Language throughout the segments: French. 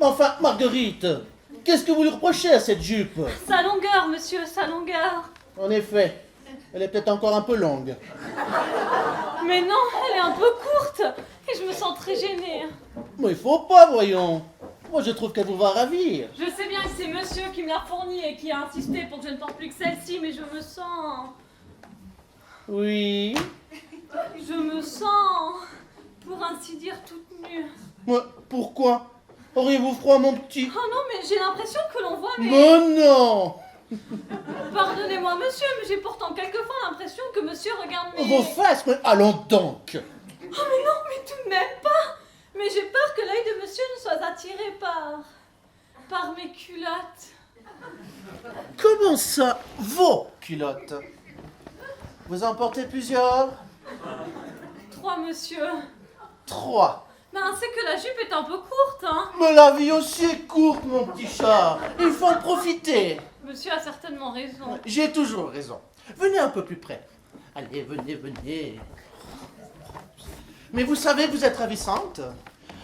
Enfin, Marguerite, qu'est-ce que vous lui reprochez à cette jupe? Sa longueur, monsieur, sa longueur. En effet, elle est peut-être encore un peu longue. Mais non, elle est un peu courte. Et je me sens très gênée. Mais il faut pas, voyons. Moi, je trouve qu'elle vous va ravir. Je sais bien que c'est monsieur qui me l'a fournie et qui a insisté pour que je ne porte plus que celle-ci, mais je me sens... Oui. Je me sens, pour ainsi dire, toute nue. Mais pourquoi? Auriez-vous froid, mon petit? Oh non, mais j'ai l'impression que l'on voit mes... Mais non! Pardonnez-moi, monsieur, mais j'ai pourtant quelquefois l'impression que monsieur regarde mes... Vos fesses, mais allons donc! Oh mais non, mais tout de même pas. Mais j'ai peur que l'œil de monsieur ne soit attiré par mes culottes. Comment ça, vos culottes? Vous en portez plusieurs? 3, monsieur. 3. Ben, c'est que la jupe est un peu courte, hein. Mais la vie aussi est courte, mon petit chat. Il faut en profiter. Monsieur a certainement raison. J'ai toujours raison. Venez un peu plus près. Allez, venez, venez. Mais vous savez que vous êtes ravissante.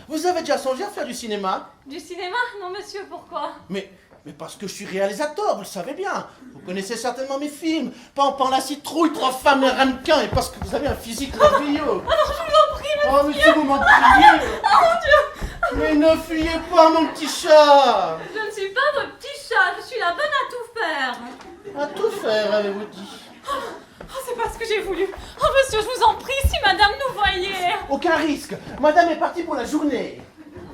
Vous avez déjà songé à faire du cinéma? Du cinéma? Non, monsieur, pourquoi? Mais parce que je suis réalisateur, vous le savez bien. Vous connaissez certainement mes films. Pan, la citrouille, 3 femmes et un ramequin. Et parce que vous avez un physique merveilleux. Oh non, je vous en prie, monsieur. Oh, mais si vous m'en criez. Oh mon Dieu. Mais ne fuyez pas, mon petit chat. Je ne suis pas votre petit chat, je suis la bonne à tout faire. À tout faire, avez-vous dit? Oh, c'est pas ce que j'ai voulu. Oh, monsieur, je vous en prie, si madame nous voyait. Aucun risque. Madame est partie pour la journée.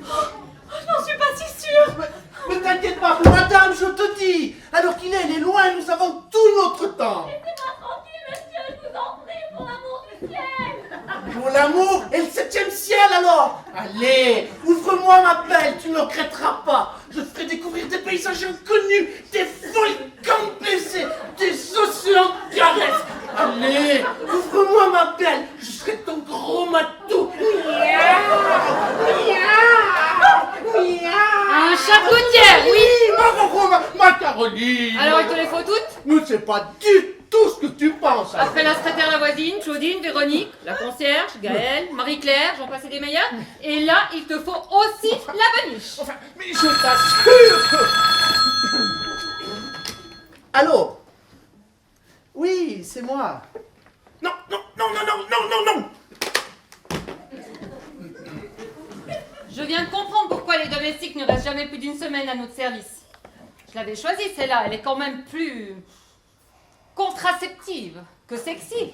Oh, je n'en suis pas si sûre. Mais t'inquiète pas, madame, je te dis. Alors qu'il est, elle est loin, nous avons tout notre temps. Laissez-moi tranquille, monsieur, je vous en prie, pour l'amour du ciel. Pour l'amour et le 7e ciel, alors. Allez, ouvre-moi ma belle, tu ne regretteras pas. Je te ferai découvrir des paysages inconnus, des volcans baisés, des océans de caresses. Allez, ouvre-moi ma belle, je serai ton gros matou. Un charcutière, oui. Ma Caroline. Alors il te les faut toutes? Ne sais pas du tout ce que tu penses. alors. Après la secrétaire, la voisine, Claudine, Véronique, la concierge, Gaëlle, Marie-Claire, j'en passe des meilleurs. Et là, il te faut aussi la boniche. Enfin, mais je t'assure que... Allô? Oui, c'est moi. Non, non, non, non, non, non, non, non. Je viens de comprendre pourquoi les domestiques ne restent jamais plus d'une semaine à notre service. Je l'avais choisie, celle-là. Elle est quand même plus contraceptive que sexy.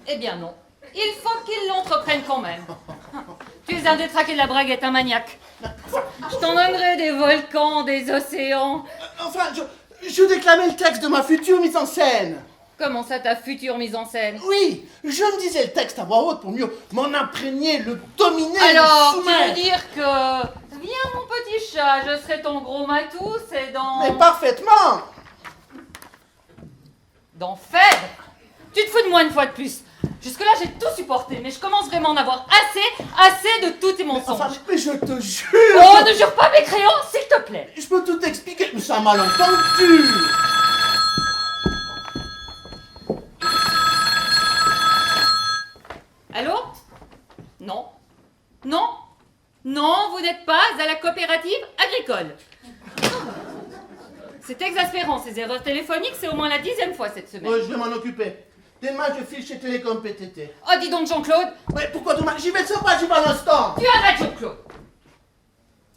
Eh bien non. Il faut qu'ils l'entreprennent quand même. Tu es un détraqué de la braguette, un maniaque. Je t'en donnerai des volcans, des océans. Enfin, je déclamais le texte de ma future mise en scène. Comment ça, ta future mise en scène? Oui, je me disais le texte à voix haute pour mieux m'en imprégner, le dominer, Alors, le tu veux soumettre. dire que... Viens, mon petit chat, je serai ton gros matou, c'est dans... Mais parfaitement. Dans Phèdre. Tu te fous de moi une fois de plus. Jusque-là, j'ai tout supporté, mais je commence vraiment à en avoir assez de tous tes mensonges. Enfin, mais je te jure. Oh, ne jure pas mes crayons, s'il te plaît. Je peux tout expliquer, mais c'est un malentendu. Allô? Non. Non. Non, vous n'êtes pas à la coopérative agricole. C'est exaspérant, ces erreurs téléphoniques, c'est au moins la 10e fois cette semaine. Oui, je vais m'en occuper. Demain, je file chez Télécom PTT. Oh, dis donc, Jean-Claude. Mais pourquoi demain? J'y vais de ce pas, j'y vais à l'instant. Tu arrêtes, Jean-Claude.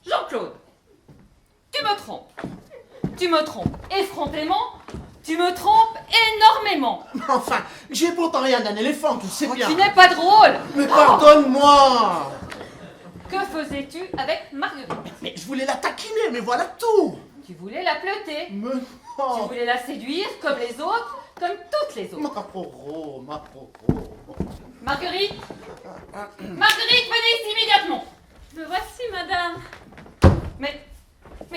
Jean-Claude, tu me trompes. Tu me trompes effrontément. Tu me trompes énormément. Mais enfin, j'ai pourtant rien d'un éléphant, tu sais bien. Tu n'es pas drôle. Mais pardonne-moi. Que faisais-tu avec Marguerite? Mais je voulais la taquiner, mais voilà tout. Tu voulais la pleuter. Mais Tu non. voulais la séduire comme les autres, comme toutes les autres. Ma poro, ma poro. Marguerite Marguerite, venez ici immédiatement. Me voici, madame. Mais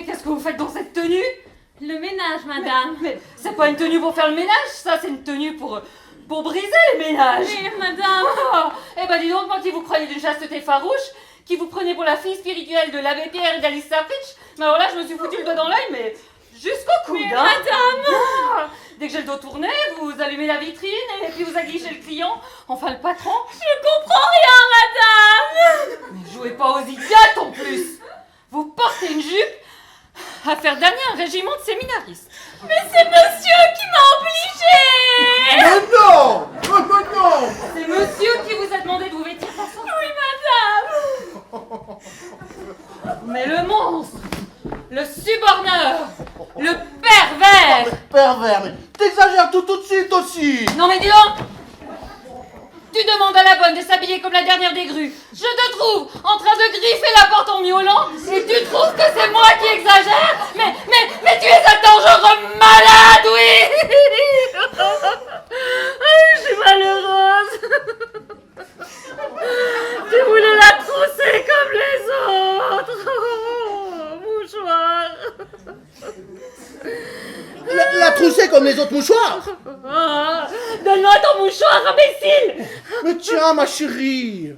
qu'est-ce que vous faites dans cette tenue? Le ménage, madame. Mais c'est pas une tenue pour faire le ménage, ça c'est une tenue pour briser les ménages. Oui, madame. Oh, eh ben dis donc, moi qui vous croyais d'une chasteté farouche, qui vous prenez pour la fille spirituelle de l'abbé Pierre et d'Alice Sapritch, mais alors là je me suis foutu le doigt dans l'œil, mais jusqu'au coude. Mais hein. madame. Ah, dès que j'ai le dos tourné, vous allumez la vitrine et puis vous aguichez le client, enfin le patron. Je comprends rien, madame. Mais jouez pas aux idiotes en plus. Vous portez une régiment de séminaristes. Mais c'est monsieur qui m'a obligée. Mais non! Oh, mais non! C'est monsieur qui vous a demandé de vous vêtir comme ça. Oui, madame. Mais le monstre, le suborneur, le pervers. Pervers, mais t'exagères tout de suite aussi! Non mais dis donc. Tu demandes à la bonne de s'habiller comme la dernière des grues. Je te trouve en train de griffer la porte en miaulant et tu trouves que c'est moi qui exagère. Mais tu es un dangereux malade, oui. Je suis malheureuse. Tu voulais la trousser comme les autres. Mouchoir. La trousser comme les autres mouchoirs! Ah, donne-moi ton mouchoir, imbécile. Mais tiens, ma chérie!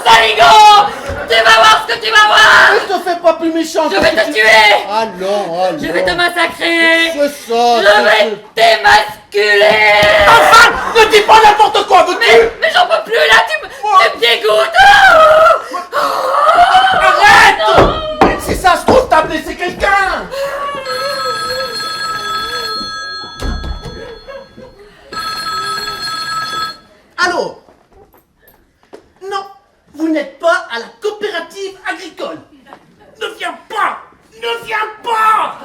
Saligo! Tu vas voir ce que tu vas voir! Ne te fais pas plus méchant! Je vais te tuer! Allons, allons! Je vais te massacrer! C'est ça! Je vais t'émasculer! Enfin! Ne dis pas n'importe quoi! Mais j'en peux plus là! Tu me dégoûtes! Arrête! Si ça se trouve, t'as blessé quelqu'un! Allô? Non, vous n'êtes pas à la coopérative agricole. Ne viens pas! Ne viens pas!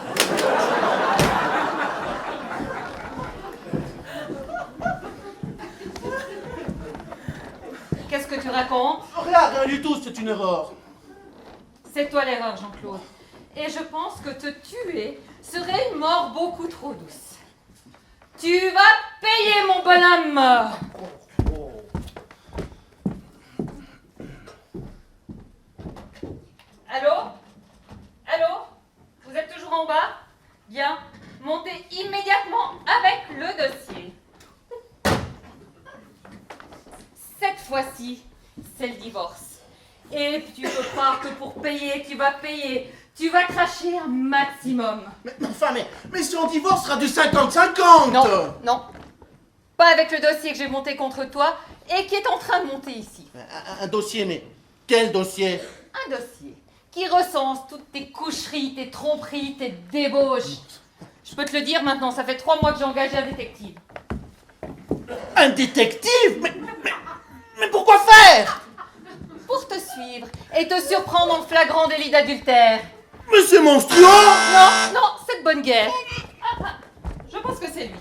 Qu'est-ce que tu racontes? Rien du tout, c'est une erreur. C'est toi l'erreur, Jean-Claude. Et je pense que te tuer serait une mort beaucoup trop douce. Tu vas payer, mon bonhomme! Allô? Allô? Vous êtes toujours en bas? Bien. Montez immédiatement avec le dossier. Cette fois-ci, c'est le divorce. Et tu peux croire que pour payer, tu vas payer. Tu vas cracher un maximum. Mais si on divorce, ce sera du 50-50! Non, non. Pas avec le dossier que j'ai monté contre toi et qui est en train de monter ici. Un dossier, mais quel dossier? Un dossier qui recense toutes tes coucheries, tes tromperies, tes débauches. Je peux te le dire maintenant, ça fait 3 mois que j'ai engagé un détective. Un détective? Mais pourquoi faire? Pour te suivre et te surprendre en flagrant délit d'adultère. Mais c'est monstrueux! Non, non, c'est de bonne guerre. Je pense que c'est lui.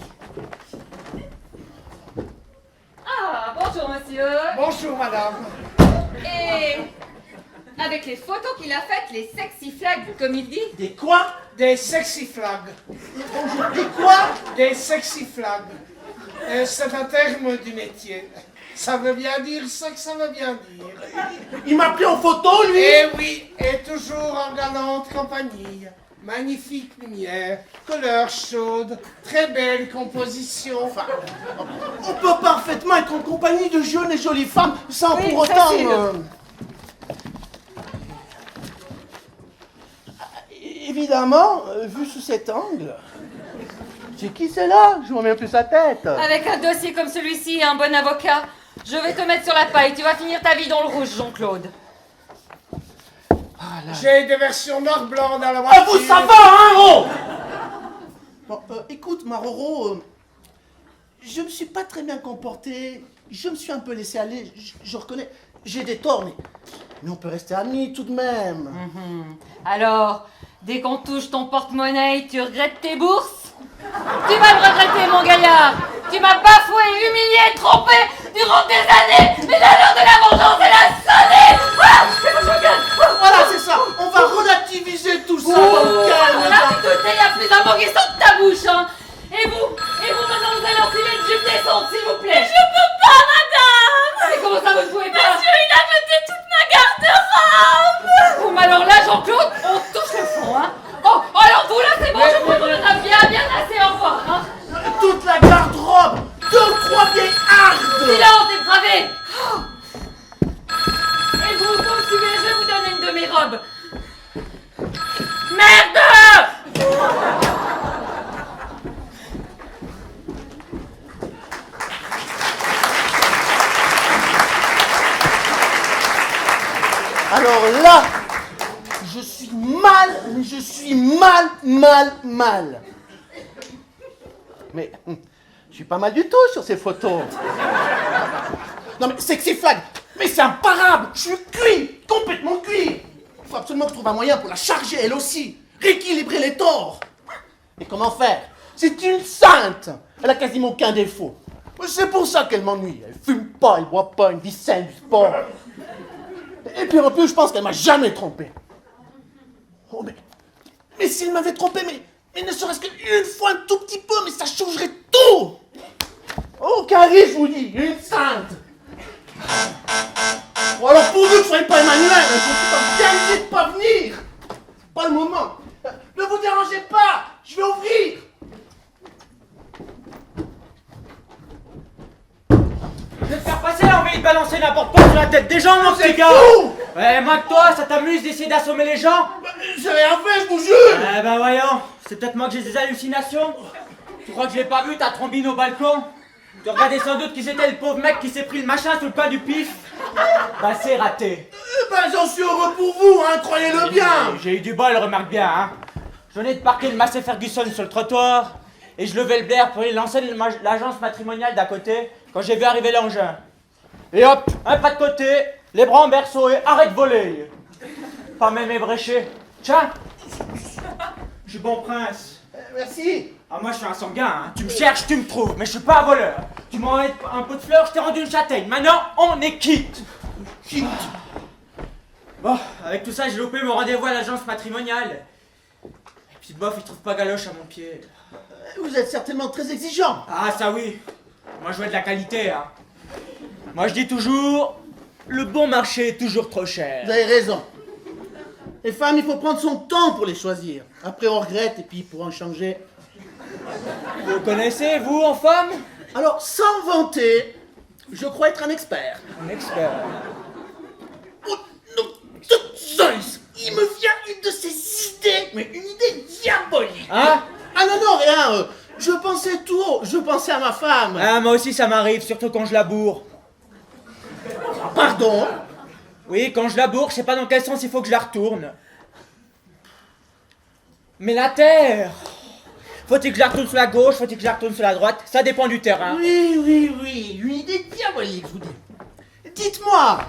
Ah, bonjour monsieur. Bonjour madame. Et avec les photos qu'il a faites, les sexy flags, comme il dit. Des quoi? Des sexy flags. Des quoi? Des sexy flags. C'est un terme du métier. Ça veut bien dire ce que ça veut bien dire. Il m'a pris en photo, lui! Et oui, et toujours en galante compagnie. Magnifique lumière, couleur chaude, très belle composition. Enfin, on peut parfaitement être en compagnie de jeunes et jolies femmes sans Oui, pour autant... facile. Évidemment, vu sous cet angle... C'est qui c'est là? Je vois même plus sa tête. Avec un dossier comme celui-ci et un bon avocat, je vais te mettre sur la paille. Tu vas finir ta vie dans le rouge, Jean-Claude. J'ai des versions noir-blanc dans la Ah, voiture. vous, ça va, hein, oh! Bon, écoute, ma Roro, je me suis pas très bien comporté. Je me suis un peu laissé aller. Je reconnais, j'ai des torts, mais on peut rester amis tout de même. Alors, dès qu'on touche ton porte-monnaie, tu regrettes tes bourses? Tu vas le regretter, mon gaillard. Tu m'as bafoué, humilié, trompé durant des années. Mais la l'heure de la vengeance, elle a sonné. Ah, il faut que je me calme. Voilà, c'est ça. On va relativiser tout ça. Oh, Au calme, là, tu te tais, il y a plus d'un mot qui sort de ta bouche, hein. Et vous, maintenant, vous allez enfiler une jupe descente, s'il vous plaît. Je peux pas, madame. Mais comment ça, vous ne pouvez pas? Monsieur, il a jeté toute ma garde-robe. Bon, mais alors là, Jean-Claude, on touche le fond, hein. Oh, alors vous, là, c'est bon, je vous en ai bien assez, au revoir, hein. toute la garde-robe. 2 ou 3 vieilles hardes. Silence, dépravé. Et vous me suivez, je vais vous donner une de mes robes. Merde! suis mal, mais je suis mal. Mais je suis pas mal du tout sur ces photos. Non mais Sexy Flag, mais c'est imparable. Je suis cuit, complètement cuit. Il faut absolument que je trouve un moyen pour la charger elle aussi. Rééquilibrer les torts. Et comment faire? C'est une sainte. Elle a quasiment aucun défaut. C'est pour ça qu'elle m'ennuie. Elle fume pas, elle boit pas, elle dit saine du sport. Et puis en plus, je pense qu'elle m'a jamais trompé. Oh mais s'il m'avait trompé, mais ne serait-ce qu'une fois un tout petit peu, mais ça changerait tout. Oh Carrie, je vous dis, une sainte. Bon alors pour vous, ne soyez pas Emmanuel, je vous bien dit de pas venir. Pas le moment. Ne vous dérangez pas, je vais ouvrir. Je vais te faire passer l'envie de balancer n'importe quoi sur la tête des gens, mon petit gars! Ouais, moi que toi, ça t'amuse d'essayer d'assommer les gens? J'ai rien fait, je vous jure. Eh ben voyons, c'est peut-être moi que j'ai des hallucinations. Tu crois que je l'ai pas vu, ta trombine au balcon? Tu regardais sans doute qui c'était le pauvre mec qui s'est pris le machin sous le pain du pif? Bah c'est raté. J'en suis heureux pour vous, hein, croyez-le bien. J'ai eu du bol, remarque bien, hein. Je venais de parquer le Massey Ferguson sur le trottoir et je levais le blaire pour aller lancer l'agence matrimoniale d'à côté quand j'ai vu arriver l'engin. Et hop, un pas de côté, les bras en berceau et arrête de voler. Pas même ébréché. Tiens, je suis bon prince. Merci. Ah moi je suis un sanguin, hein. Tu me cherches, tu me trouves, mais je suis pas un voleur. Tu m'as envoyé un pot de fleurs, je t'ai rendu une châtaigne. Maintenant, on est quitte. Quitte. Bon, avec tout ça, j'ai loupé mon rendez-vous à l'agence matrimoniale. Et puis bof, il trouve pas galoche à mon pied. Vous êtes certainement très exigeant. Ah ça oui, moi je veux de la qualité, hein. Moi je dis toujours, le bon marché est toujours trop cher. Vous avez raison. Les femmes, il faut prendre son temps pour les choisir. Après, on regrette et puis pour en changer. Vous connaissez, vous, en femme? Alors, sans vanter, je crois être un expert. Un expert. Oh non, de Zeus, il me vient une de ces idées, mais une idée diabolique. Hein? Ah non, rien. Je pensais tout haut, je pensais à ma femme. Ah, moi aussi ça m'arrive, surtout quand je la bourre. Pardon? Oui, quand je la bourre, je sais pas dans quel sens il faut que je la retourne. Mais la terre! Faut-il que je la retourne sur la gauche, faut-il que je la retourne sur la droite? Ça dépend du terrain. Oui, une idée diabolique, je vous dis. Dites-moi,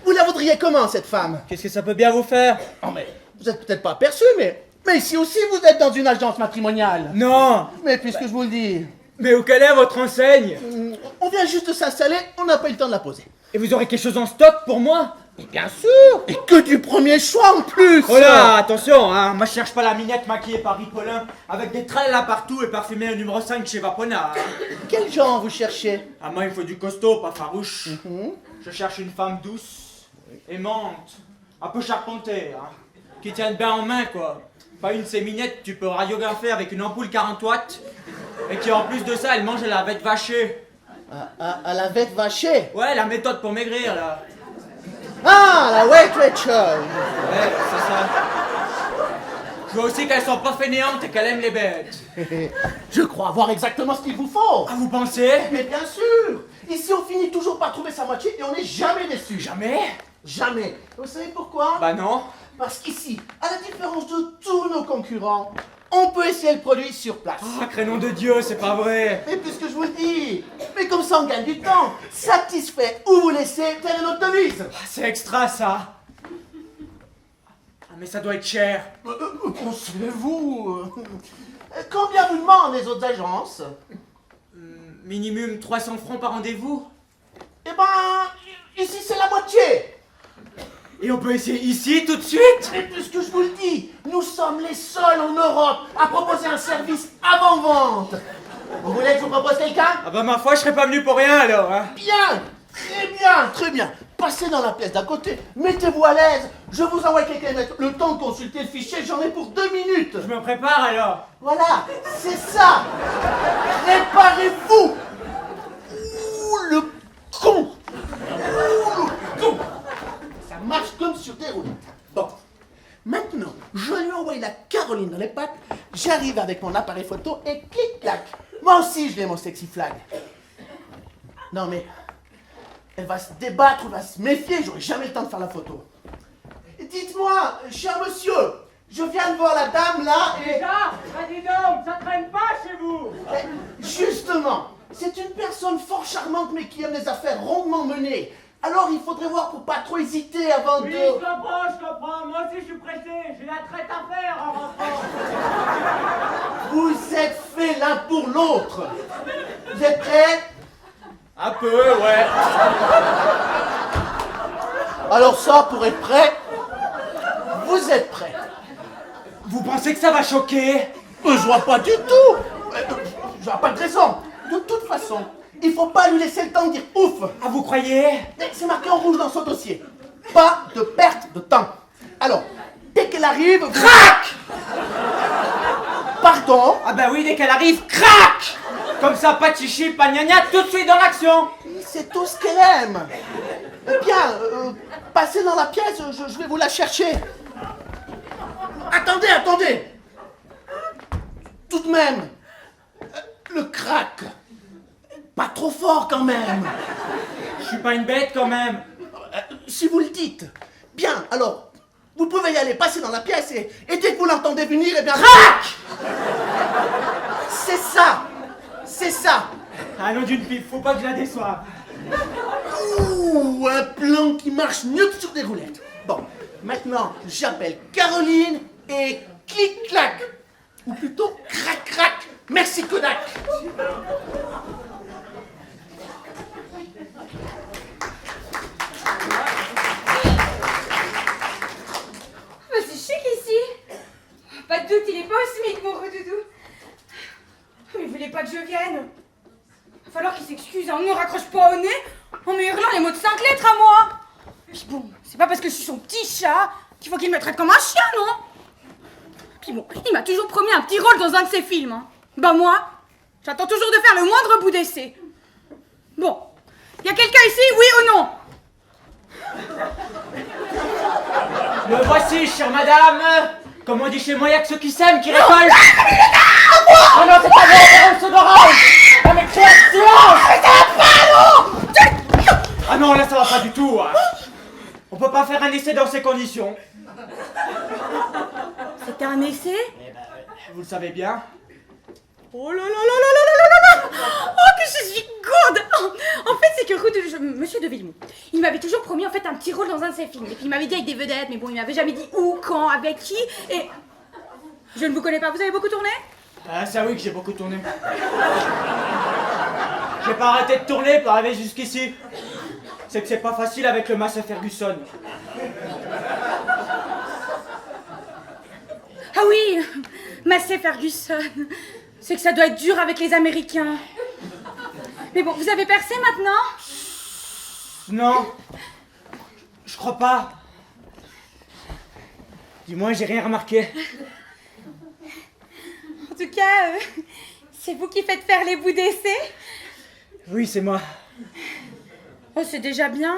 vous la voudriez comment, cette femme? Qu'est-ce que ça peut bien vous faire? Oh, mais vous êtes peut-être pas aperçu, mais ici aussi, vous êtes dans une agence matrimoniale. Non! Mais puisque je vous le dis, Mais où quelle est votre enseigne? on vient juste de s'installer, on n'a pas eu le temps de la poser. Et vous aurez quelque chose en stock pour moi? Et bien sûr, et que du premier choix en plus. Oh là, attention, hein, moi je cherche pas la minette maquillée par Ripollin avec des tralala partout et parfumée au numéro 5 chez Vapona. Hein. Quel genre vous cherchez? Ah, moi il faut du costaud, pas farouche. Je cherche une femme douce, aimante, un peu charpentée, hein, qui tienne bien en main quoi. Pas une de ces minettes que tu peux radiographer avec une ampoule 40 watts et qui en plus de ça elle mange à la bête vachée. À la bête vachée. Ouais, la méthode pour maigrir là. Ah, la Weight Watcher. Ouais, c'est ça. Je veux aussi qu'elles sont pas fainéantes et qu'elles aiment les bêtes. Je crois avoir exactement ce qu'il vous faut. Ah, vous pensez? Mais bien sûr. Ici, on finit toujours par trouver sa moitié et on n'est jamais déçu. Jamais? Jamais. Vous savez pourquoi? Bah non. Parce qu'ici, à la différence de tous nos concurrents, on peut essayer le produit sur place. Ah, crénom de Dieu, c'est pas vrai. Mais puisque je vous le dis, mais comme ça on gagne du temps. Satisfait ou vous laissez, telle est notre devise. Ah, c'est extra ça. Ah, mais ça doit être cher. Pensez-vous combien vous demandent les autres agences? Minimum 300 francs par rendez-vous. Eh ben, ici c'est la moitié. Et on peut essayer ici tout de suite? Et puisque je vous le dis, nous sommes les seuls en Europe à proposer un service avant-vente. Vous voulez que je vous propose quelqu'un? Ah bah ma foi, je serais pas venu pour rien alors, hein. Bien, très bien. Passez dans la pièce d'à côté, mettez-vous à l'aise. Je vous envoie quelqu'un mettre le temps de consulter le fichier, j'en ai pour 2 minutes. Je me prépare alors. Voilà, c'est ça. Préparez-vous. Ouh, le con. Ouh, le con. Ça marche comme sur des roulettes. Bon, maintenant, je lui envoie la Caroline dans les pattes, j'arrive avec mon appareil photo et clic-clac. Moi aussi, je l'ai mon Sexy Flag. Non mais, elle va se débattre, elle va se méfier, j'aurai jamais le temps de faire la photo. Dites-moi, Bien, cher monsieur, je viens de voir la dame là et... Déjà, dis donc, ça traîne pas chez vous. Justement, c'est une personne fort charmante mais qui aime les affaires rondement menées. Alors il faudrait voir pour pas trop hésiter avant Oui, de... je comprends. Moi aussi je suis pressé. J'ai la traite à faire en rentrant. Vous êtes faits l'un pour l'autre. Vous êtes prêts? Un peu, ouais. Alors ça, pour être prêt, vous êtes prêts. Vous pensez que ça va choquer? Je vois pas du tout. Je vois pas de raison. De toute façon, il faut pas lui laisser le temps de dire ouf. Ah, vous croyez? C'est marqué en rouge dans son dossier. Pas de perte de temps. Alors, dès qu'elle arrive, vous... Crac! Pardon? Ah bah oui, dès qu'elle arrive, crac! Comme ça, pas de chichi, pas de gnagna, tout de suite dans l'action. C'est tout ce qu'elle aime. Bien, passez dans la pièce, je vais vous la chercher. Attendez. Tout de même, le crack. Pas trop fort quand même. Je suis pas une bête quand même. Si vous le dites. Bien, alors, vous pouvez y aller, passer dans la pièce et dès que vous l'entendez venir, eh bien... Crac! C'est ça. Ah non, d'une pipe, faut pas que je la déçoive. Ouh, un plan qui marche mieux que sur des roulettes. Bon, maintenant, j'appelle Caroline et clic-clac. Ou plutôt crac-crac. Merci Kodak. Oh, c'est chic ici. Pas de doute, il est pas au SMIC, mon gros doudou. Mais vous voulez pas que je vienne? Va falloir qu'il s'excuse, hein. On ne raccroche pas au nez en me hurlant les mots de 5 lettres à moi. Puis bon, c'est pas parce que je suis son petit chat qu'il faut qu'il me traite comme un chien, non? Puis bon, il m'a toujours promis un petit rôle dans un de ses films, hein. Bah moi, j'attends toujours de faire le moindre bout d'essai. Bon, y a quelqu'un ici, oui ou non? Me voici, chère madame. Comme on dit chez moi, y'a que ceux qui s'aiment qui récoltent. Oh non, c'est pas bon, c'est d'orange. Ah mais création. Ah non, là ça va pas du tout. Hein. On peut pas faire un essai dans ces conditions. C'était un essai? Eh ben, vous le savez bien. Oh là là là là là là là là! Oh que je suis gourde! En fait c'est que Monsieur de Villemont, il m'avait toujours promis en fait un petit rôle dans un de ses films. Et puis il m'avait dit avec des vedettes, mais bon il m'avait jamais dit où, quand, avec qui. Et je ne vous connais pas, vous avez beaucoup tourné? Ah ça oui que j'ai beaucoup tourné. J'ai pas arrêté de tourner pour arriver jusqu'ici. C'est que c'est pas facile avec le Massey Ferguson. Ah oui, Massey Ferguson. C'est que ça doit être dur avec les Américains. Mais bon, vous avez percé maintenant? Non, je crois pas. Du moins, j'ai rien remarqué. En tout cas, c'est vous qui faites faire les bouts d'essai? Oui, c'est moi. Oh, c'est déjà bien.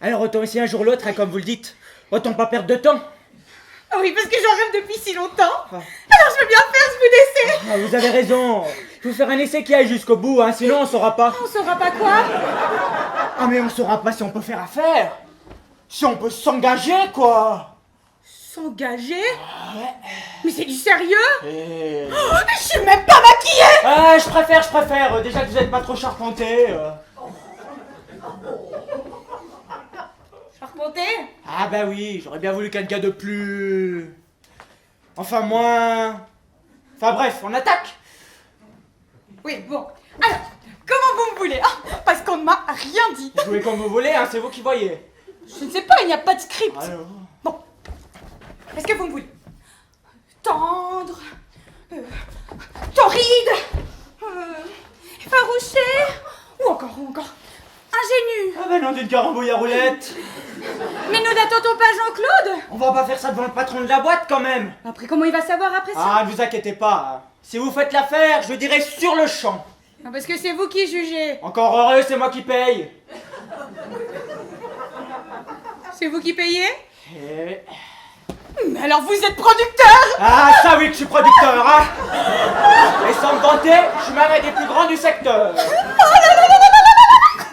Alors autant essayer un jour ou l'autre, hein, comme vous le dites. Autant pas perdre de temps. Oh oui, parce que j'en rêve depuis si longtemps. Alors je veux bien faire ce bout d'essai. Ah, vous avez raison. Il faut faire un essai qui aille jusqu'au bout, hein, sinon on saura pas. On saura pas quoi? Ah mais on saura pas si on peut faire affaire. Si on peut s'engager, quoi. S'engager? Mais c'est du sérieux? Oh, Et... mais je suis même pas maquillée. Ah, je préfère. Déjà que vous êtes pas trop charpenté. Charpenté? Ah bah oui, j'aurais bien voulu quelqu'un de plus... Enfin moins... Enfin bref, on attaque. Oui, bon. Alors, comment vous me voulez, hein? Parce qu'on ne m'a rien dit. Jouez comme vous voulez, hein, c'est vous qui voyez. Je ne sais pas, il n'y a pas de script. Alors... Bon. Est-ce que vous me voulez tendre, torride, effarouché, ou encore ingénu? Ah bah non, d'une carambouille à roulette. Mais nous n'attendons pas Jean-Claude. On va pas faire ça devant le patron de la boîte quand même. Après, comment il va savoir après ça? Ah, ne vous inquiétez pas. Hein. Si vous faites l'affaire, je dirai sur le champ. Ah, parce que c'est vous qui jugez. Encore heureux, c'est moi qui paye. C'est vous qui payez? Et... Mais alors vous êtes producteur? Ah, ça oui que je suis producteur, hein. Et sans me vanter, je suis même un des plus grands du secteur. Oh là là là là là là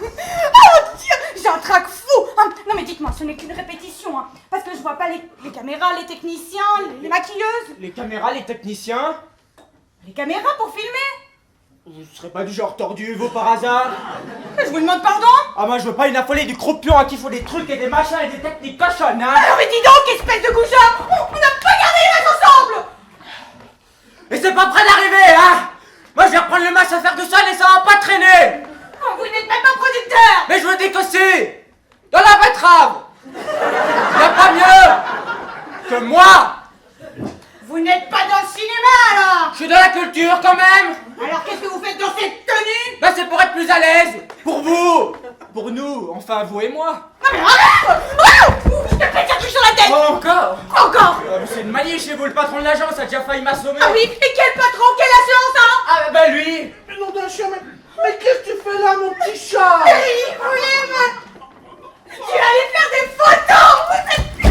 là! Oh Dieu, j'ai un trac fou. Non mais dites-moi, ce n'est qu'une répétition, hein, parce que je vois vois pas les caméras, les techniciens, les maquilleuses? Les caméras, les techniciens? Les caméras pour filmer? Vous serez pas du genre tordu, vous, par hasard? Je vous demande pardon? Ah, moi, je veux pas une affolée du croupion à qui il faut des trucs et des machins et des techniques cochonnes, hein? Alors mais dis donc, espèce de goujat! On n'a pas gardé l'image ensemble! Et c'est pas prêt d'arriver, hein? Moi, je vais reprendre le match à faire Ferguson et ça va pas traîner! Oh, vous n'êtes même pas producteur! Mais je vous dis que si! Dans la betterave! Y'a pas mieux que moi! Vous n'êtes pas dans le cinéma alors! Je suis dans la culture quand même! Alors qu'est-ce que vous faites dans cette tenue? Bah, c'est pour être plus à l'aise! Pour vous! Pour nous, enfin vous et moi! Non mais arrête! Oh, je te pète un truc sur la tête! Oh, encore! Encore! Mais c'est une manie chez vous, le patron de l'agence a déjà failli m'assommer! Ah oui, et quel patron, quelle assurance, hein? Ah bah lui! Mais non d'un chien, mais qu'est-ce que tu fais là, mon petit chat? Il voulait me... Tu allais faire des photos!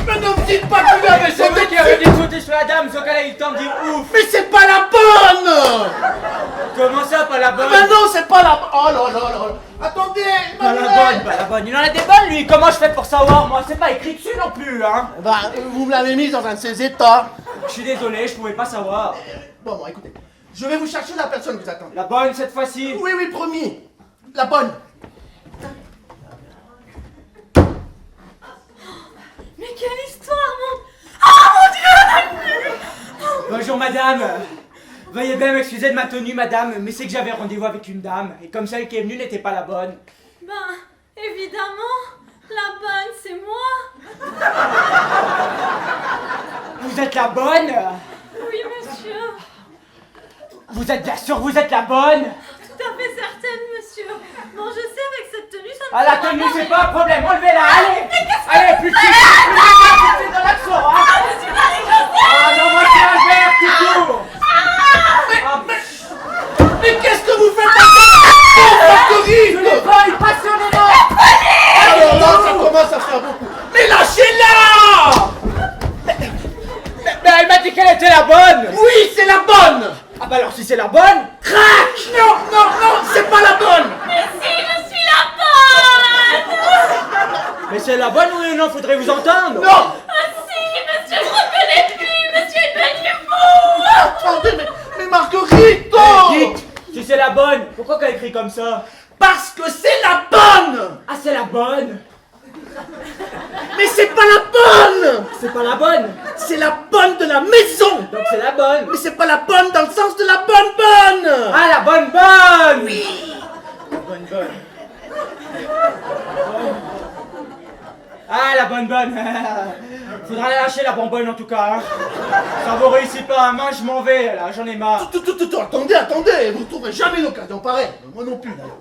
Mais ne me dites pas que vous avez C'est sauté vous qui avez dit de sauter sur la dame, ce cas-là il tente de dire ouf! Mais c'est pas la bonne! Comment ça, pas la bonne? Mais non, c'est pas la bonne! Oh là là là! Attendez, Pas la bonne, il en a des bonnes lui, comment je fais pour savoir moi? C'est pas écrit dessus non plus, hein? Bah, vous me l'avez mise dans un de ces états. Je suis désolé, je pouvais pas savoir. Bon, écoutez, je vais vous chercher la personne que vous attendez. La bonne cette fois-ci? Oui, oui, promis. La bonne. Mais quelle histoire, mon... Oh mon Dieu, on a le nul. Bonjour madame. Veuillez bien m'excuser de ma tenue madame, mais c'est que j'avais rendez-vous avec une dame, et comme celle qui est venue n'était pas la bonne. Ben, évidemment, la bonne, c'est moi. Vous êtes la bonne? Oui, monsieur. Vous êtes bien sûr vous êtes la bonne? Tout à fait certaine, monsieur. Bon, je sais, avec cette tenue, ça me Ah la fera tenue pas, c'est mais- pas un problème, enlevez-la, allez! Allez, plus de plus dans l'action, hein! Ah non, moi c'est Albert qui court! Mais qu'est-ce que vous faites encore? Je les vole passionnément! Alors là, ça commence à faire beaucoup. Mais lâchez-la! Mais elle m'a dit qu'elle était la bonne! Oui, c'est la bonne! Ah bah alors si c'est la bonne, Crac! Non, non, non, c'est pas la bonne! Mais si, je suis la bonne. mais c'est la bonne ou non, faudrait vous entendre! Non! Ah si, monsieur, je reconnais plus. Monsieur est devenu fou. Attendez, mais Marguerite! Dites, si c'est la bonne, pourquoi qu'elle écrit comme ça? Parce que c'est la bonne! Ah c'est la bonne! Mais c'est pas la bonne! C'est pas la bonne! C'est la bonne de la maison! Donc c'est la bonne! Mais c'est pas la bonne dans le sens de la bonne! Ah la bonne bonne! Oui! La bonne. Ah la bonne. Faudra la lâcher la bonbonne en tout cas. Hein. Ça vous réussit pas, moi je m'en vais là, j'en ai marre. Attendez, vous trouverez jamais l'occasion pareille. Moi non plus d'ailleurs.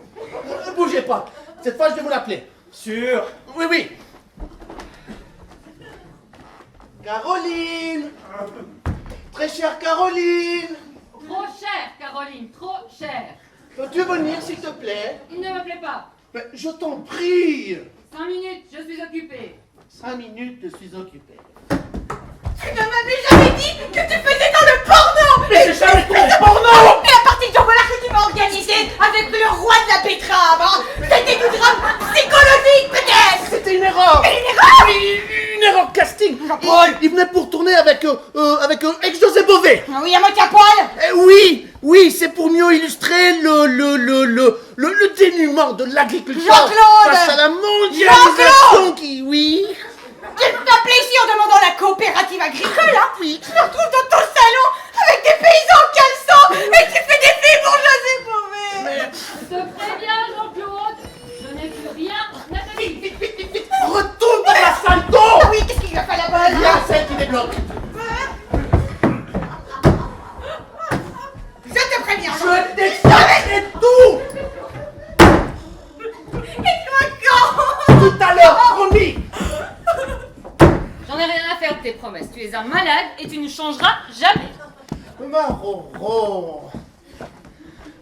Ne bougez pas. Cette fois je vais vous l'appeler. Sûr. Oui. Caroline! Très chère Caroline! Trop cher, Caroline, trop cher. Peux-tu venir s'il te plaît? Il ne me plaît pas. Mais je t'en prie! 5 minutes, je suis occupée. 5 minutes, je suis occupé. Tu ne m'avais jamais dit que tu faisais dans le porno! Mais j'ai jamais trouvé porno! Mais la partie de Jean-Paul que tu m'as organisée avec le roi de la betterave, hein, c'était du drame psychologique peut-être! C'était une erreur! Une erreur! Oui, une erreur casting! Jean-Paul. Il venait pour tourner avec ex-José Bové! Ah oui, à moitié à poil! Oui, c'est pour mieux illustrer le dénuement de l'agriculture Jean-Claude! face à la mondialisation qui, oui. Tu me fais plaisir en demandant la coopérative agricole, hein? Oui. Je me retrouve dans ton salon avec des paysans en caleçon et tu fais des filles pour José Bové! Je te préviens, Jean-Claude, je n'ai plus rien à te dire. Retourne dans la salle d'eau! Ah oui, qu'est-ce qu'il lui a fait la bonne? Il y a celle qui débloque. Je te préviens! Je t'expliquerai tout! Et toi quand? Tout à l'heure, promis! J'en ai rien à faire de tes promesses. Tu es un malade et tu ne changeras jamais. Ma Roro,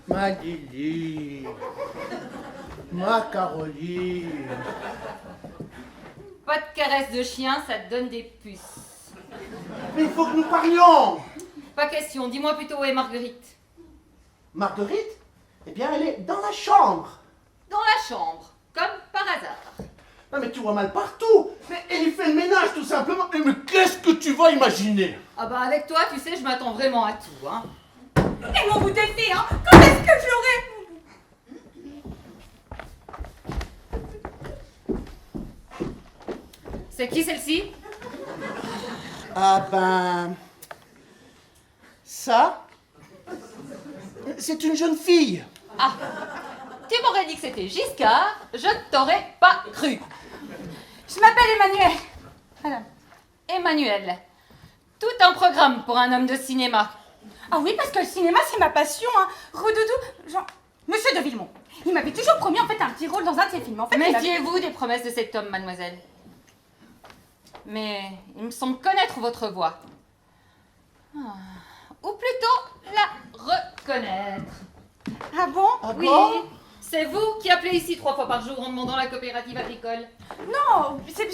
ma Lily, ma Caroline. Pas de caresse de chien, ça te donne des puces. Mais il faut que nous parlions! Pas question, dis-moi plutôt où est Marguerite. Marguerite? Eh bien, elle est dans la chambre. Dans la chambre, comme par hasard. Ah, mais tu vois mal partout. Mais il fait le ménage, tout simplement. Mais qu'est-ce que tu vas imaginer? Ah bah avec toi, tu sais, je m'attends vraiment à tout, hein. Et mon bout de fée, hein? Quand est-ce que je l'aurai? C'est qui celle-ci? Ah ben... Ça, c'est une jeune fille. Ah, tu m'aurais dit que c'était Giscard, je ne t'aurais pas cru. Je m'appelle Emmanuel. Alors. Emmanuel, tout un programme pour un homme de cinéma. Ah oui, parce que le cinéma, c'est ma passion, hein. Redoudou, genre... Monsieur de Villemont, il m'avait toujours promis, en fait, un petit rôle dans un de ses films. En fait, Méfiez-vous des promesses de cet homme, mademoiselle. Mais il me semble connaître votre voix. Ou plutôt la reconnaître. Ah bon? Oui, bon? c'est vous qui appelez ici 3 fois par jour en demandant la coopérative agricole. Non, c'est...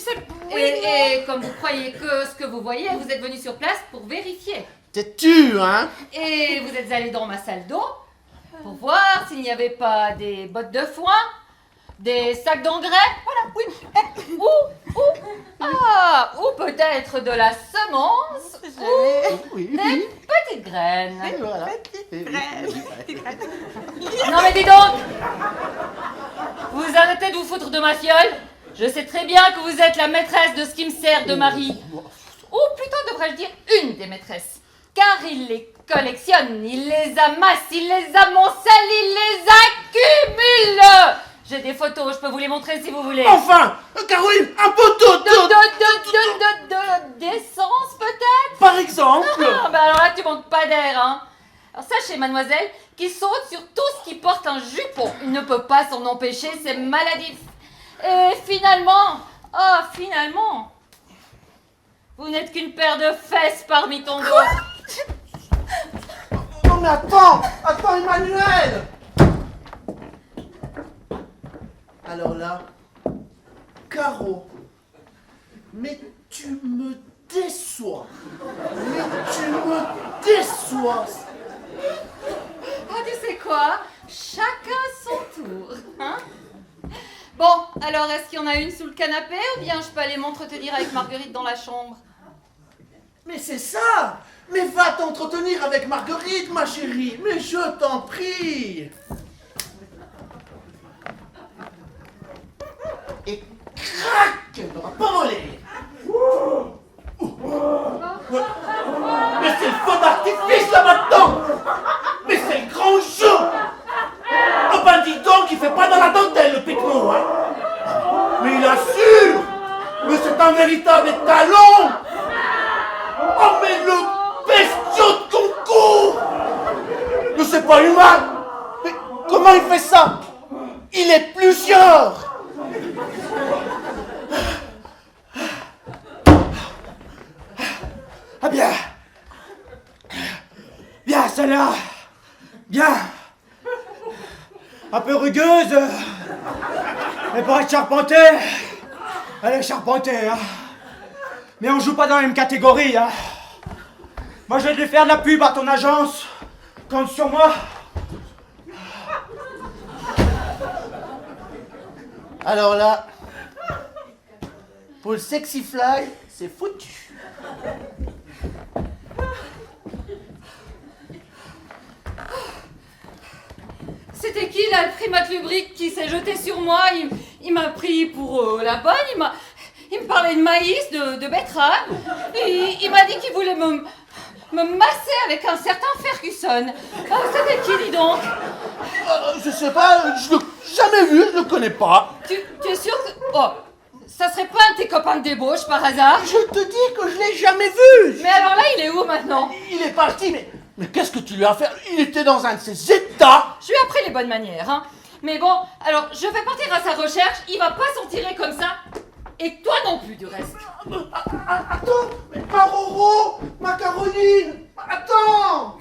Oui, Et comme vous croyez que ce que vous voyez, vous êtes venu sur place pour vérifier. T'es-tu, hein? Et vous êtes allé dans ma salle d'eau pour voir s'il n'y avait pas des bottes de foin, des sacs d'engrais, voilà, oui. ou peut-être de la semence, ou Oui, des petites graines. Et voilà. Non mais dis donc, vous arrêtez de vous foutre de ma fiole. Je sais très bien que vous êtes la maîtresse de ce qui me sert de mari. Ou plutôt devrais-je dire une des maîtresses. Car il les collectionne, il les amasse, il les amoncelle, il les accumule. J'ai des photos, je peux vous les montrer si vous voulez. Enfin, Caroline, un poteau D'essence peut-être? par exemple. Ah, bah alors là tu manques pas d'air, hein. Alors sachez mademoiselle qu'il saute sur tout ce qui porte un jupon. Il ne peut pas s'en empêcher, c'est maladif. Et finalement, vous n'êtes qu'une paire de fesses parmi tant d'autres. Non mais attends Emmanuel. Alors là, Caro, mais tu me déçois. Ah, tu sais quoi? Chacun son tour, hein? Bon, alors est-ce qu'il y en a une sous le canapé ou bien je peux aller m'entretenir avec Marguerite dans la chambre? Mais c'est ça. Mais va t'entretenir avec Marguerite, ma chérie. Mais je t'en prie. Et crac, elle n'aura pas volé. Mais c'est le feu d'artifice là maintenant. Mais c'est le grand jeu. Oh ben dis donc, il fait pas dans la dentelle le Picmon, hein. Mais il assure. Mais c'est un véritable talon. Oh mais le bestiau de concours. Mais c'est pas humain. Mais comment il fait ça? Il est plusieurs. Ah bien. Bien celle-là. Bien. Un peu rugueuse. Mais pour être charpentée, elle est charpentée, hein. Mais on joue pas dans la même catégorie, hein. Moi je vais te faire de la pub à ton agence. Compte sur moi. Alors là, pour le sexy fly, c'est foutu. C'était qui là, le primat lubrique qui s'est jeté sur moi? Il m'a pris pour la bonne, il me parlait de maïs, de betterave, et il m'a dit qu'il voulait me masser avec un certain Ferguson. Ah, c'était qui, dis donc? Je sais pas, je l'ai jamais vu, je le connais pas. Tu es sûr que... Oh, ça serait pas un de tes copains de débauche par hasard? Je te dis que je l'ai jamais vu. Mais alors là, il est où maintenant? Il est parti, mais qu'est-ce que tu lui as fait? Il était dans un de ses états. Je lui ai appris les bonnes manières, hein. Mais bon, alors je vais partir à sa recherche, il va pas s'en tirer comme ça. Et toi non plus, du reste. Attends, mais ma Roro, ma Caroline, attends.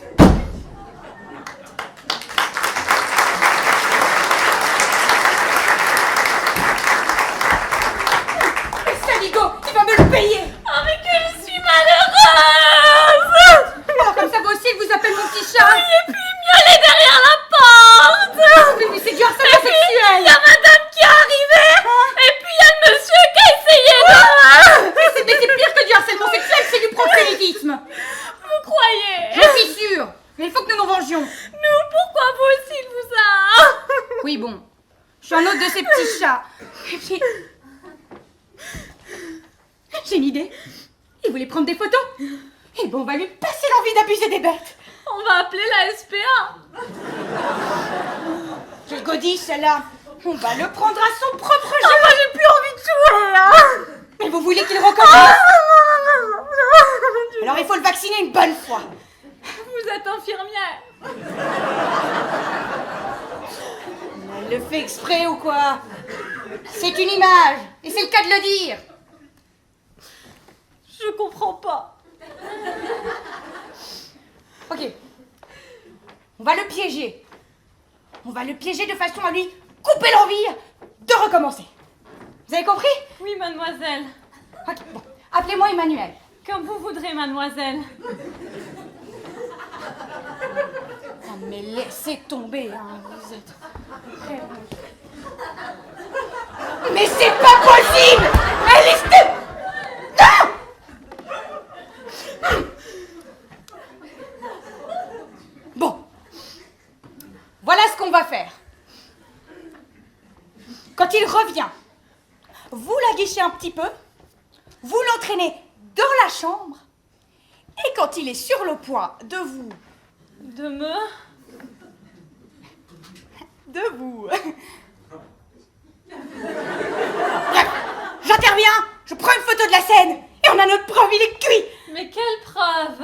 Saligo, tu vas me le payer. Oh, mais que je suis malheureuse! Alors comme ça, vous aussi, il vous appelle mon petit chat. Oui, et puis il miaulait derrière la porte! Mais c'est du harcèlement sexuel. Il y a madame qui est arrivée! Et puis il y a le monsieur de ces petits chats. Et puis... J'ai une idée. Il voulait prendre des photos. Et bon, on va lui passer l'envie d'abuser des bêtes. On va appeler la SPA. Quelle godiche, celle-là. On va le prendre à son propre jeu. Moi, j'ai plus envie de jouer. Hein. Mais vous voulez qu'il recommence? Alors il faut le vacciner une bonne fois. Vous êtes infirmière. Elle le fait exprès ou quoi? C'est une image, et c'est le cas de le dire. Je comprends pas. Ok. On va le piéger. On va le piéger de façon à lui couper l'envie de recommencer. Vous avez compris? Oui, mademoiselle. Ok, bon. Appelez-moi Emmanuel. Comme vous voudrez, mademoiselle. Oh, mais laissez tomber, hein. Vous êtes... Mais c'est pas possible! Laissez... Non! Bon. Voilà ce qu'on va faire. Quand il revient, vous l'aguichez un petit peu, vous l'entraînez dans la chambre, et quand il est sur le point de vous... De vous... Bref, j'interviens, je prends une photo de la scène, et on a notre preuve, il est cuit. Mais quelle preuve?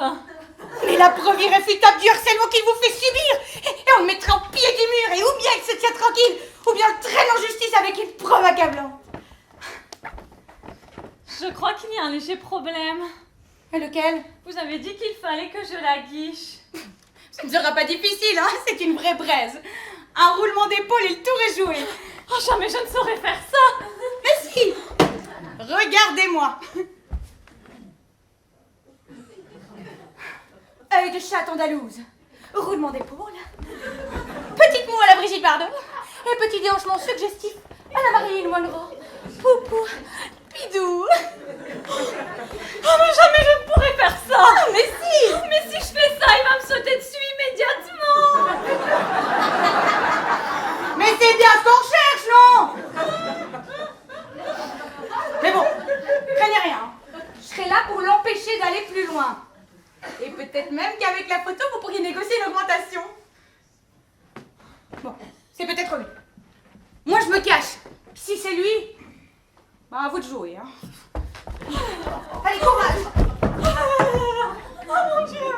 Mais la preuve irréfutable du harcèlement qu'il vous fait subir, et on le mettra au pied du mur, et ou bien il se tient tranquille, ou bien le traîne en justice avec une preuve accablante. Je crois qu'il y a un léger problème. Et lequel? Vous avez dit qu'il fallait que je la guiche. Ça ne sera pas difficile, hein, c'est une vraie braise. Un roulement d'épaule et le tour est joué. Oh, jamais je ne saurais faire ça. Mais si! Regardez-moi. Œil de chatte andalouse, roulement d'épaule, petite moue à la Brigitte Bardot, et petit déhanchement suggestif à la Marilyn Monroe. Poupou, bidou. Oh, mais jamais je ne pourrais faire ça. Mais si! Mais si je fais ça, il va me sauter dessus immédiatement. Mais c'est bien ce qu'on cherche, non? Mais bon, craignez rien. Je serai là pour l'empêcher d'aller plus loin. Et peut-être même qu'avec la photo, vous pourriez négocier une augmentation. Bon, c'est peut-être lui. Moi, je me cache. Si c'est lui, bah à vous de jouer, hein. Allez, courage! Oh mon Dieu!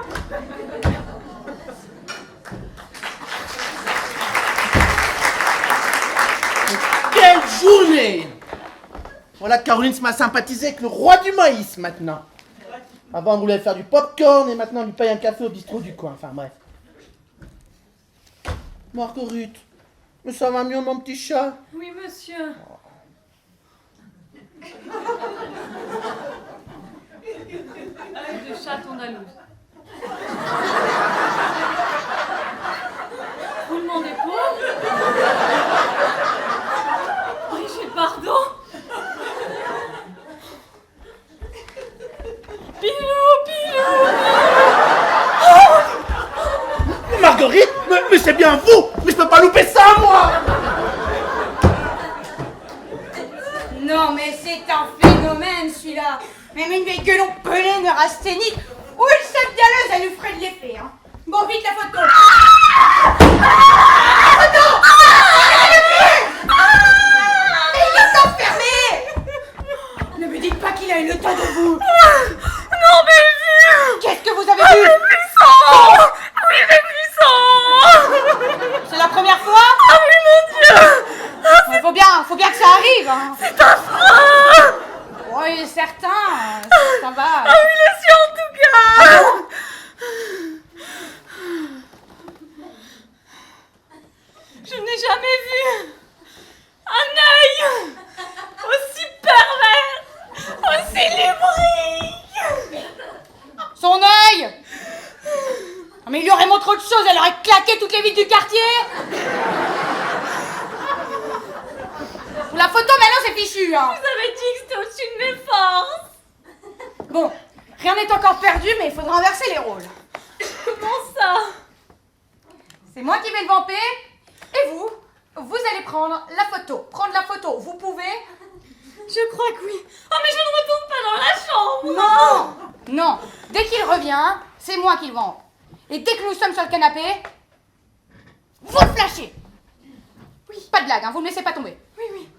Quelle journée! Voilà, Caroline m'a sympathisé avec le roi du maïs maintenant. Avant, on voulait faire du popcorn et maintenant, on lui paye un café au bistrot du coin. Enfin, bref. Marguerite, mais ça va mieux, mon petit chat? Oui, monsieur. Œil de chatte andalouse. Roulement d'épaule. Brigitte Bardot. Marguerite, mais c'est bien vous! Mais je peux pas louper ça, moi! Non, mais c'est un phénomène, celui-là. Même une vieille gueulon pelée neurasthénique ou une chef dialeuse, elle lui ferait de l'effet, hein. Bon, vite, la photo. La photo! Mais il est enfermé! Ne me dites pas qu'il a eu le temps de vous. Non, mais vu. Qu'est-ce que vous avez vu? Puissant. Oui, mais puissant. C'est la première fois? Ah oui, mon Dieu. Il faut bien que ça arrive, hein. C'est affreux. Oui, certain, ça va. Ah oui, le sien en tout cas. Je n'ai jamais vu un œil aussi pervers, aussi lubrique. Son œil! Mais il lui aurait montré autre chose, elle aurait claqué toutes les vitres du quartier! Pour la photo, maintenant c'est fichu, hein! Vous avez dit que c'était au-dessus de mes forces. Bon, rien n'est encore perdu, mais il faudra inverser les rôles. Comment ça? C'est moi qui vais le vamper, et vous vous allez prendre la photo. Prendre la photo, vous pouvez? Je crois que oui. Oh, mais je ne retourne pas dans la chambre. Non! Non. Dès qu'il revient, c'est moi qui le vends. Et dès que nous sommes sur le canapé, vous le flashez. Oui. Pas de blague, hein, vous ne me laissez pas tomber. Oui, oui.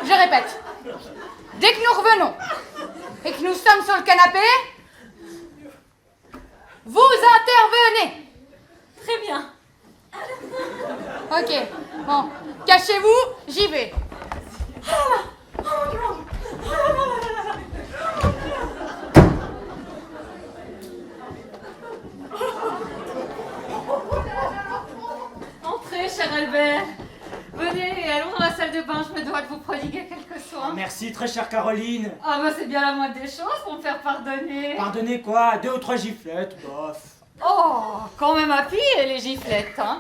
Je répète. Dès que nous revenons et que nous sommes sur le canapé, vous intervenez. Très bien. Ok, bon. Cachez-vous, j'y vais. Entrez, cher Albert. Venez, allons dans la salle de bain, je me dois de vous prodiguer quelques soins. Merci, très chère Caroline. Ah bah c'est bien la moindre des choses pour me faire pardonner. Pardonnez quoi? 2 ou 3 giflettes, bof. Oh, quand même à piller les giflettes, hein.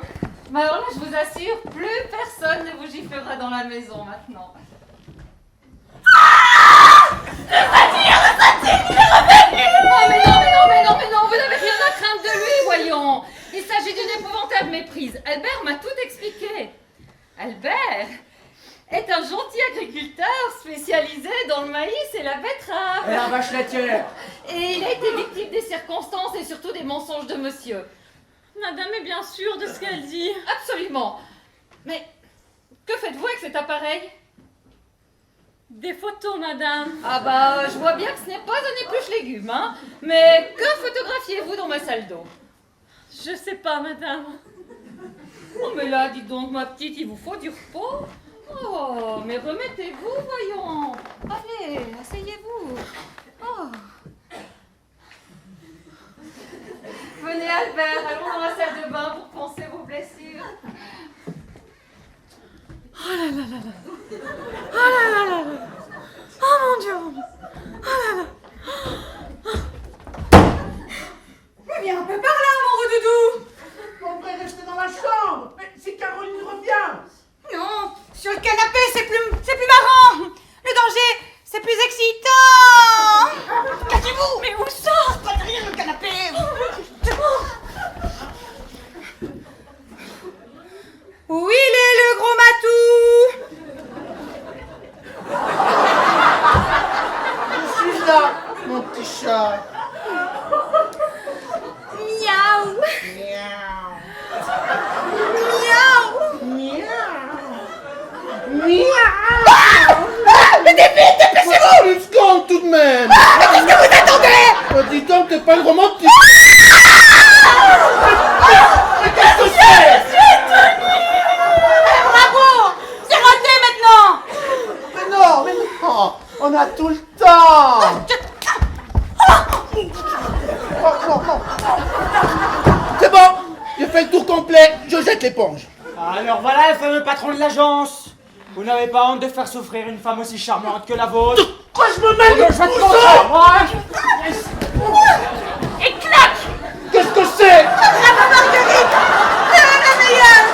Mais alors là, je vous assure, plus personne ne vous giflera dans la maison maintenant. Oh mais non, vous n'avez rien à craindre de lui, voyons. Il s'agit d'une épouvantable méprise. Albert m'a tout expliqué. Albert est un gentil agriculteur spécialisé dans le maïs et la betterave. Et la vache laitière. Et il a été victime des circonstances et surtout des mensonges de monsieur. Madame est bien sûre de ce qu'elle dit. Absolument. Mais que faites-vous avec cet appareil? Des photos, madame. Ah bah, je vois bien que ce n'est pas un épluche-légumes, hein. Mais que photographiez-vous dans ma salle d'eau? Je sais pas, madame. Oh mais là, dites donc, ma petite, il vous faut du repos? Oh, mais remettez-vous, voyons. Allez, asseyez-vous. Oh. Venez, Albert, allons dans la salle de bain pour panser vos blessures. Oh là là là là. Oh là là là là. Oh mon Dieu. Oh là là. Mais viens un peu par là, mon redoudou. On devrait rester dans la chambre. Mais si Caroline revient. Non, sur le canapé, c'est plus marrant. Le danger, c'est plus excitant. Cachez-vous. Mais où ça? Pas derrière le canapé. Où il est, le gros matou? Je suis là, mon petit chat. Miaou. Miaou. Miaou. Miaou. Miaou. Mais dépêchez-vous. Une seconde tout de même. Qu'est-ce que vous attendez? Dis donc, t'es pas une romantique. Mais qu'est-ce que c'est? Bravo. C'est raté maintenant. Mais non. On a tout le temps. Non. C'est bon. J'ai fait le tour complet. Je jette l'éponge. Alors voilà le fameux patron de l'agence. Vous n'avez pas honte de faire souffrir une femme aussi charmante que la vôtre? Quoi, je me mets Je vais te le montrer, moi. Et clac. Qu'est-ce que c'est? Bravo Marguerite. C'est la meilleure.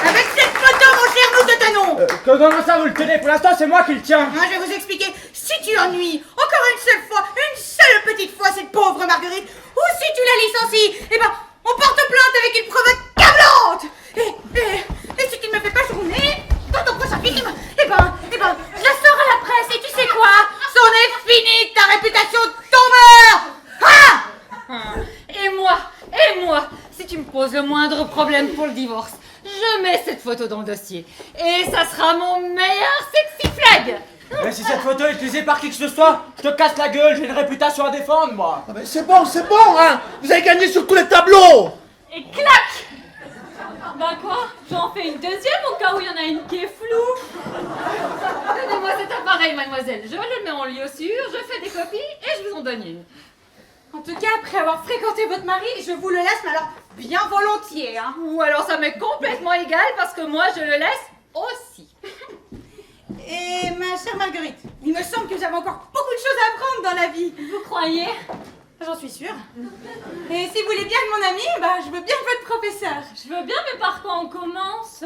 Avec cette photo, mon cher, nous te tenons. Comment ça vous le tenez? Pour l'instant, c'est moi qui le tiens. Moi, je vais vous expliquer. Si tu ennuies encore une seule petite fois cette pauvre Marguerite, ou si tu la licencies, eh ben, on porte plainte avec une preuve accablante. Et si tu ne me fais pas journée dans ton prochain film, eh ben, je la sors à la presse et tu sais quoi? C'en est fini de ta réputation de tombeur. Ah! Et moi, si tu me poses le moindre problème pour le divorce, je mets cette photo dans le dossier. Et ça sera mon meilleur sexy flag. Mais si cette photo est utilisée par qui que ce soit, je te casse la gueule, j'ai une réputation à défendre, moi. Ah ben c'est bon, hein. Vous avez gagné sur tous les tableaux. Et clac. Ben quoi? J'en fais une deuxième au cas où il y en a une qui est floue. Donnez-moi cet appareil, mademoiselle. Je le mets en lieu sûr, je fais des copies et je vous en donne une. En tout cas, après avoir fréquenté votre mari, je vous le laisse, mais alors bien volontiers, hein. Ou alors ça m'est complètement égal parce que moi je le laisse aussi. Et ma chère Marguerite, il me semble que nous avons encore beaucoup de choses à apprendre dans la vie. Vous croyez? J'en suis sûre. Et si vous voulez bien de mon ami, bah, je veux bien de votre professeur. Je veux bien, mais par quoi on commence?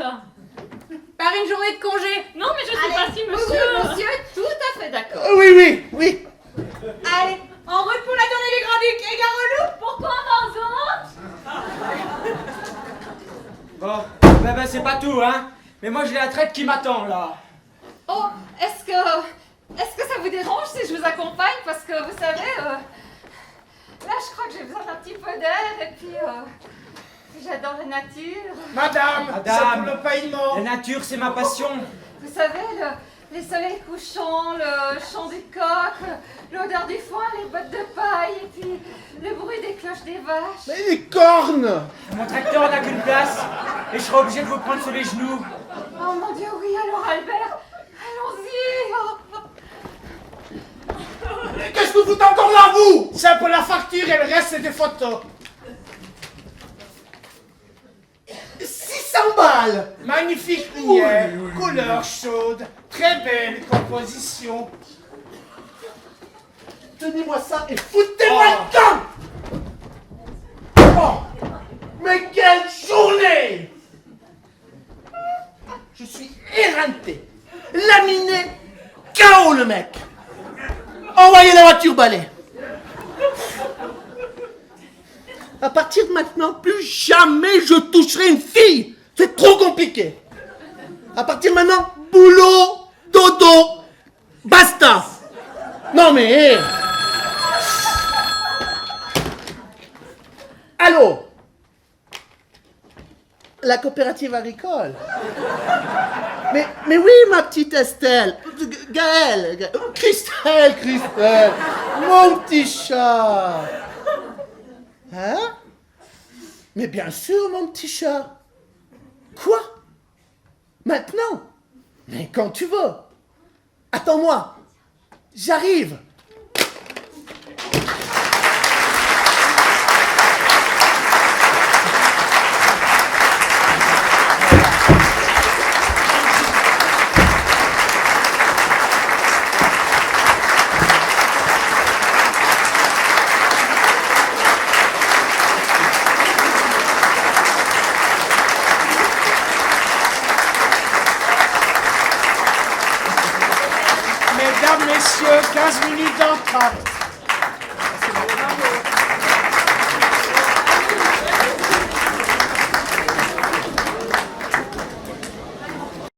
Par une journée de congé. Non, mais je sais Allez, pas si monsieur... Monsieur est tout à fait d'accord. Oui. Allez, en route pour la tournée des Grands-Ducs et Garolou. Pourquoi? Et moi, j'ai la traite qui m'attend, là. Oh, est-ce que ça vous dérange si je vous accompagne? Parce que vous savez, là, je crois que j'ai besoin d'un petit peu d'air et puis j'adore la nature. Madame, Madame. c'est pour le paiement. La nature, c'est ma passion. Vous savez, les soleils couchants, le chant du coq, l'odeur du foin, les bottes de paille et puis le bruit des cloches des vaches. Mais les cornes! Mon tracteur n'a qu'une place et je serai obligé de vous prendre sur les genoux. Oh mon Dieu, oui, alors Albert, allons-y. Oh. Qu'est-ce que vous foutez encore là, vous? C'est pour la facture et le reste, c'est des photos. 600 balles. Magnifique lumière, couleur chaude, très belle composition. Tenez-moi ça et foutez-moi le camp. Oh, mais quelle journée! Je suis éreinté, laminé, KO le mec. Envoyez la voiture balai. À partir de maintenant, plus jamais je toucherai une fille. C'est trop compliqué. À partir de maintenant, boulot, dodo, basta. Non mais... Allô? La coopérative agricole. Mais oui, ma petite Estelle. Gaëlle. Christelle. Mon petit chat. Hein? Mais bien sûr, mon petit chat. Quoi? Maintenant? Mais quand tu veux. Attends-moi. J'arrive. Mesdames, messieurs, 15 minutes d'entracte.